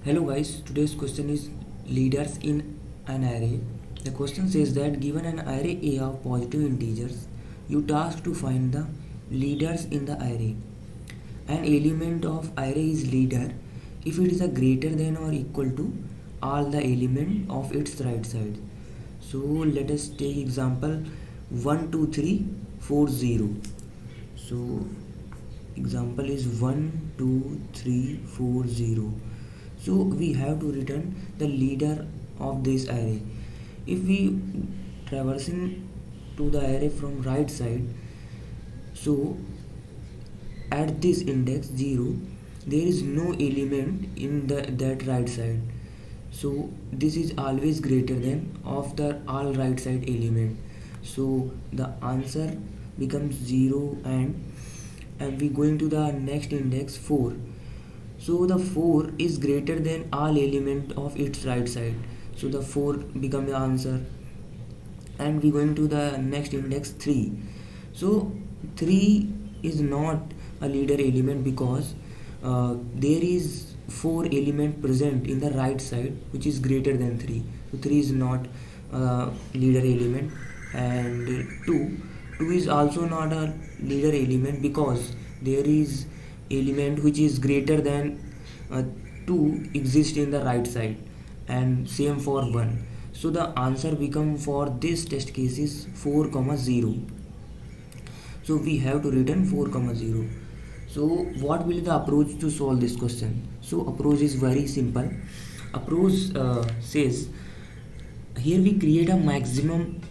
Hello guys, today's question is leaders in an array. The question says that given an array A of positive integers, you tasked to find the leaders in the array. An element of array is leader if it is a greater than or equal to all the element of its right side. So let us take example 1 2 3 4 0. So example is 1 2 3 4 0. So we have to return the leader of this array. If we traversing to the array from right side, so at this index 0 there is no element in that right side, so this is always greater than of the all right side element, so the answer becomes 0. And we going to the next index 4, so the 4 is greater than all element of its right side, so the 4 become the answer. And we going to the next index 3, so 3 is not a leader element because there is 4 element present in the right side which is greater than 3, so 3 is not leader element. And 2 is also not a leader element because there is element which is greater than 2 exist in the right side, and same for 1, so the answer become for this test case is 4 comma 0. So we have to return 4 comma 0. So what will the approach to solve this question? So approach is very simple. Approach says here we create a maximum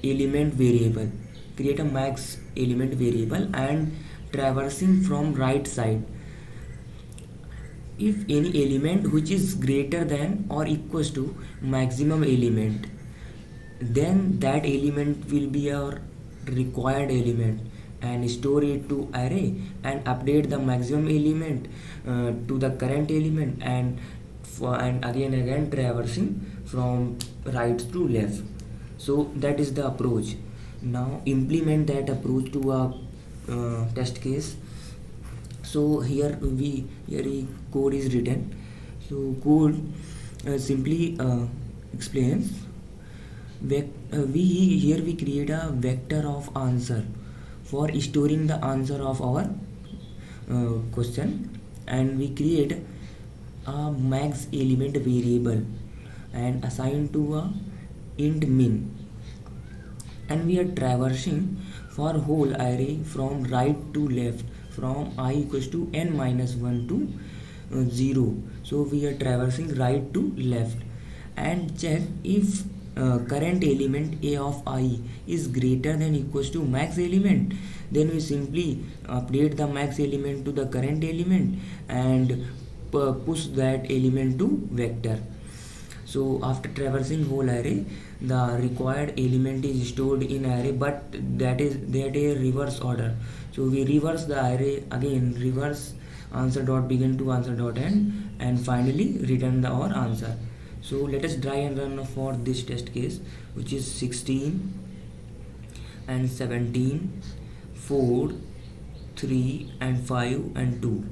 element variable, create a max element variable and traversing from right side, if any element which is greater than or equals to maximum element, then that element will be our required element, and store it to array and update the maximum element to the current element, and again traversing from right to left. So that is the approach. Now implement that approach to a test case. So here code is written. So code simply explains we create a vector of answer for storing the answer of our question, and we create a max element variable and assign to a int min, and we are traversing for whole array from right to left from I equals to n minus 1 to 0. So we are traversing right to left and check if current element a of I is greater than equals to max element, then we simply update the max element to the current element and push that element to vector. So after traversing whole array, the required element is stored in array, but that is reverse order. So we reverse the array again, reverse answer dot begin to answer dot end, and finally return our answer. So let us try and run for this test case, which is 16 and 17, 4, 3 and 5 and 2.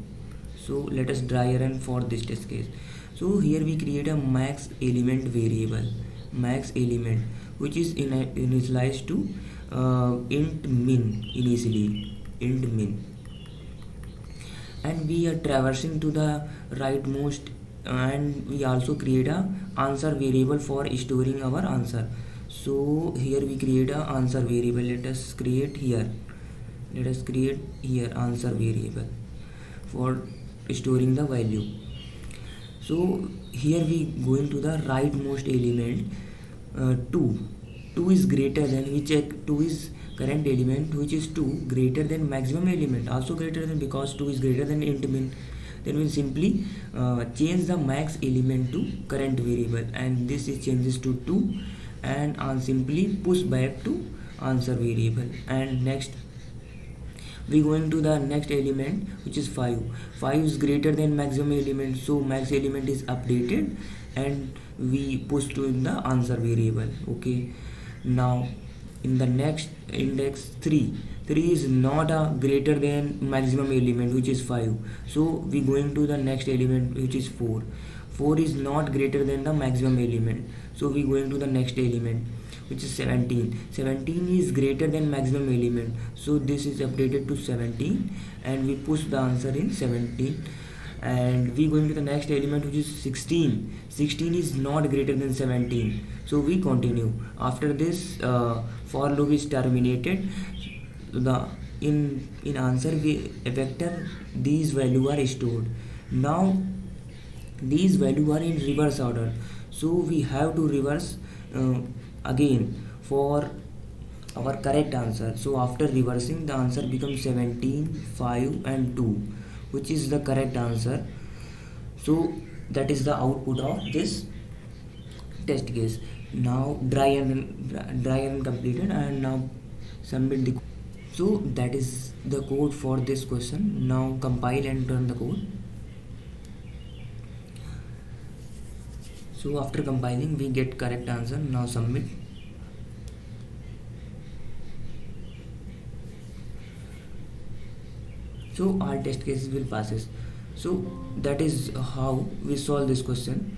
So let us try run for this test case. So here we create a max element variable, max element, which is initialized to int min, initially int min, and we are traversing to the rightmost, and we also create a answer variable for storing our answer. So here we create a answer variable. Let us create here answer variable for storing the value. So here we going to the rightmost element 2 is greater than, we check 2 is current element which is 2 greater than maximum element, also greater than because 2 is greater than int min, then we'll simply change the max element to current variable, and this is changes to 2, and simply push back to answer variable. And next we going to the next element which is 5 is greater than maximum element, so max element is updated and we push to the answer variable. Okay, now in the next index 3 3 is not a greater than maximum element, which is 5. So we going to the next element, which is 4. 4 is not greater than the maximum element, so we going to the next element, which is 17. 17 is greater than maximum element, so this is updated to 17 and we push the answer in 17. And we going to the next element, which is 16. 16 is not greater than 17, so we continue. After this, for loop is terminated. The in answer we a vector, these value are stored. Now these value are in reverse order, so we have to reverse again for our correct answer. So after reversing, the answer becomes 17, 5 and 2, which is the correct answer. So that is the output of this test case. Now dry and completed, and now submit the. So that is the code for this question. Now compile and run the code. So after compiling, we get correct answer. Now submit. So our test cases will passes. So that is how we solve this question.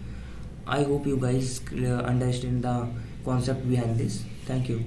I hope you guys understand the concept behind this. Thank you.